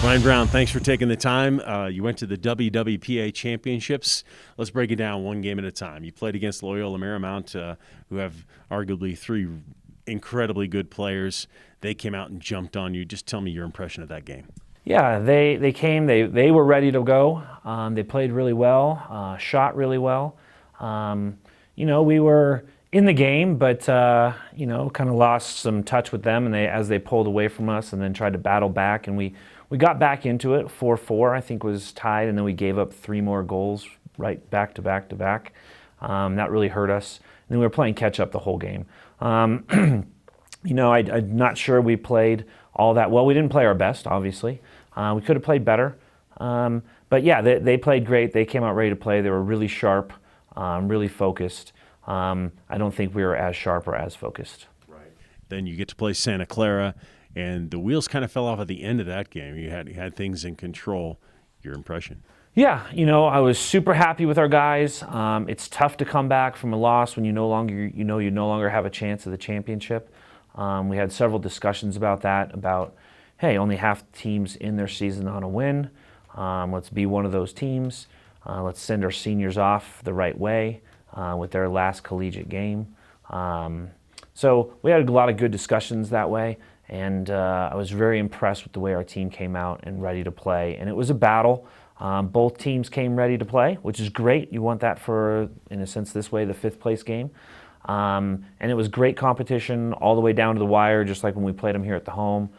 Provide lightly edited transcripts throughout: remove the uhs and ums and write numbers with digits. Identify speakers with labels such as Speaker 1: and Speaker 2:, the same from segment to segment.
Speaker 1: Ryan Brown, thanks for taking the time. You went to the WWPA Championships. Let's break it down one game at a time. You played against Loyola Marymount, who have arguably three incredibly good players. They came out and jumped on you. Just tell me your impression of that game.
Speaker 2: Yeah, they came. They were ready to go. They played really well, shot really well. We were in the game, but kind of lost some touch with them, and as they pulled away from us, and then tried to battle back, and we got back into it. 4-4, I think, was tied, and then we gave up 3 more goals right back to back to back. That really hurt us. And then we were playing catch up the whole game. I'm not sure we played all that well. We didn't play our best, obviously. We could have played better. But yeah, they played great. They came out ready to play. They were really sharp, really focused. I don't think we were as sharp or as focused.
Speaker 1: Right. Then you get to play Santa Clara, and the wheels kind of fell off at the end of that game. You had things in control. Your impression?
Speaker 2: Yeah, I was super happy with our guys. It's tough to come back from a loss when you no longer have a chance at the championship. We had several discussions about that, hey, only half the teams in their season on a win. Let's be one of those teams. Let's send our seniors off the right way with their last collegiate game. So we had a lot of good discussions that way, and I was very impressed with the way our team came out and ready to play. And it was a battle. Both teams came ready to play, which is great. You want that for, in a sense, this way, the 5th place game. And it was great competition all the way down to the wire, just like when we played them here at the home.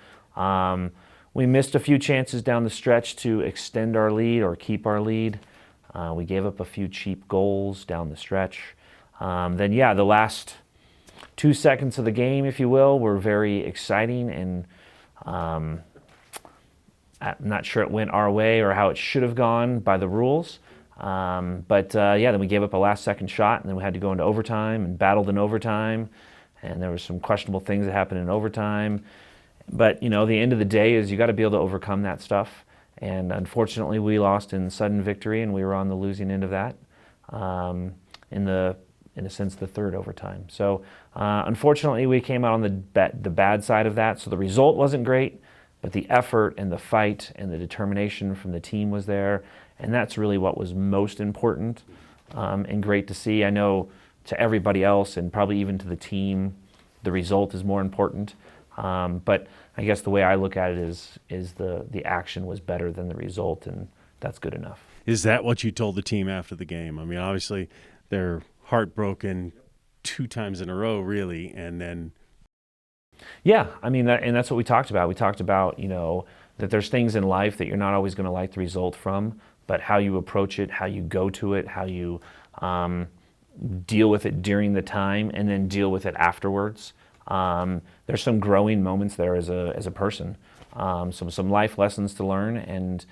Speaker 2: We missed a few chances down the stretch to extend our lead or keep our lead. We gave up a few cheap goals down the stretch. The last 2 seconds of the game, if you will, were very exciting, and I'm not sure it went our way or how it should have gone by the rules. Then we gave up a last-second shot, and then we had to go into overtime and battled in overtime, and there were some questionable things that happened in overtime. But, the end of the day is you got to be able to overcome that stuff. And unfortunately, we lost in sudden victory, and we were on the losing end of that in a sense, the 3rd overtime. So unfortunately, we came out on the bad side of that. So the result wasn't great, but the effort and the fight and the determination from the team was there. And that's really what was most important and great to see. I know to everybody else, and probably even to the team, the result is more important. But I guess the way I look at it is the action was better than the result, and that's good enough.
Speaker 1: Is that what you told the team after the game? I mean, obviously, they're heartbroken 2 times in a row, really, and then...
Speaker 2: Yeah, I mean, and that's what we talked about. We talked about, that there's things in life that you're not always going to like the result from, but how you approach it, how you go to it, how you deal with it during the time, and then deal with it afterwards. There's some growing moments there as a person, some life lessons to learn, and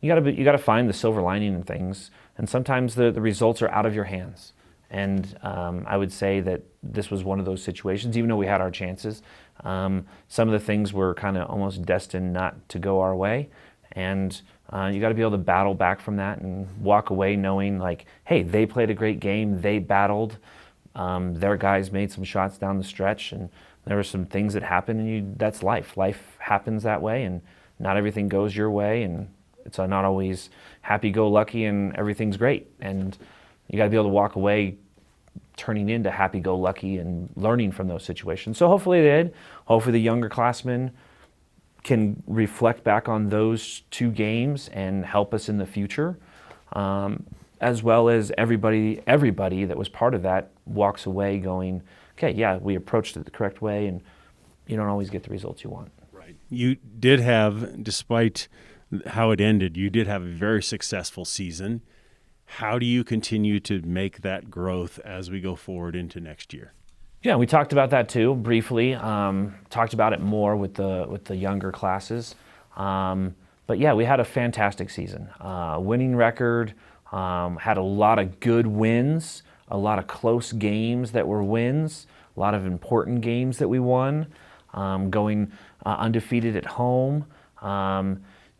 Speaker 2: you gotta find the silver lining in things. And sometimes the results are out of your hands. And I would say that this was one of those situations. Even though we had our chances, some of the things were kind of almost destined not to go our way. And you got to be able to battle back from that and walk away knowing, like, hey, they played a great game. They battled. Their guys made some shots down the stretch, and there were some things that happened, and that's life. Life happens that way, and not everything goes your way, and it's not always happy-go-lucky and everything's great. And you got to be able to walk away turning into happy-go-lucky and learning from those situations. So hopefully they did. Hopefully the younger classmen can reflect back on those 2 games and help us in the future, as well as everybody that was part of that walks away going, okay, yeah, we approached it the correct way, and you don't always get the results you want.
Speaker 1: Right. You did have, despite how it ended, you did have a very successful season. How do you continue to make that growth as we go forward into next year?
Speaker 2: Yeah, we talked about that too, briefly. Talked about it more with the younger classes. But yeah, we had a fantastic season. Winning record, had a lot of good wins, a lot of close games that were wins, a lot of important games that we won, going undefeated at home.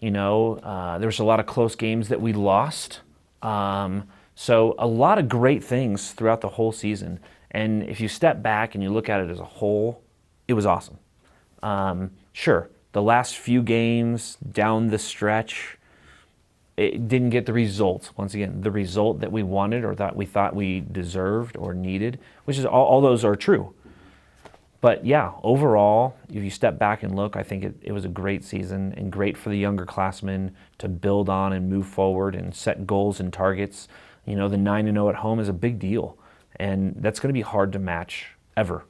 Speaker 2: There's a lot of close games that we lost. So a lot of great things throughout the whole season. And if you step back and you look at it as a whole, it was awesome. Sure, the last few games down the stretch, it didn't get the result. Once again, the result that we wanted or that we thought we deserved or needed, which is all those are true. But yeah, overall, if you step back and look, I think it was a great season and great for the younger classmen to build on and move forward and set goals and targets. The 9-0 at home is a big deal, and that's going to be hard to match ever.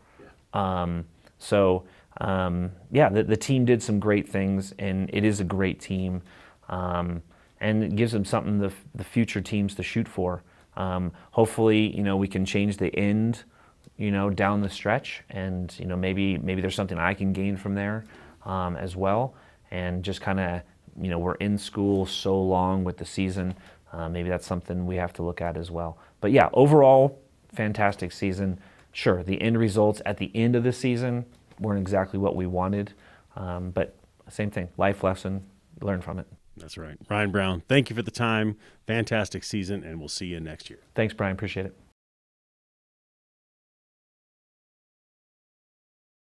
Speaker 2: Yeah, the team did some great things, and it is a great team, and it gives them something the future teams to shoot for. Hopefully, we can change the end, down the stretch, and maybe there's something I can gain from there as well, and just kind of we're in school so long with the season, maybe that's something we have to look at as well. But yeah, overall, fantastic season. Sure, the end results at the end of the season weren't exactly what we wanted, but same thing, life lesson, learn from it.
Speaker 1: That's right. Ryan Brown, thank you for the time. Fantastic season, and we'll see you next year.
Speaker 2: Thanks, Brian. Appreciate it.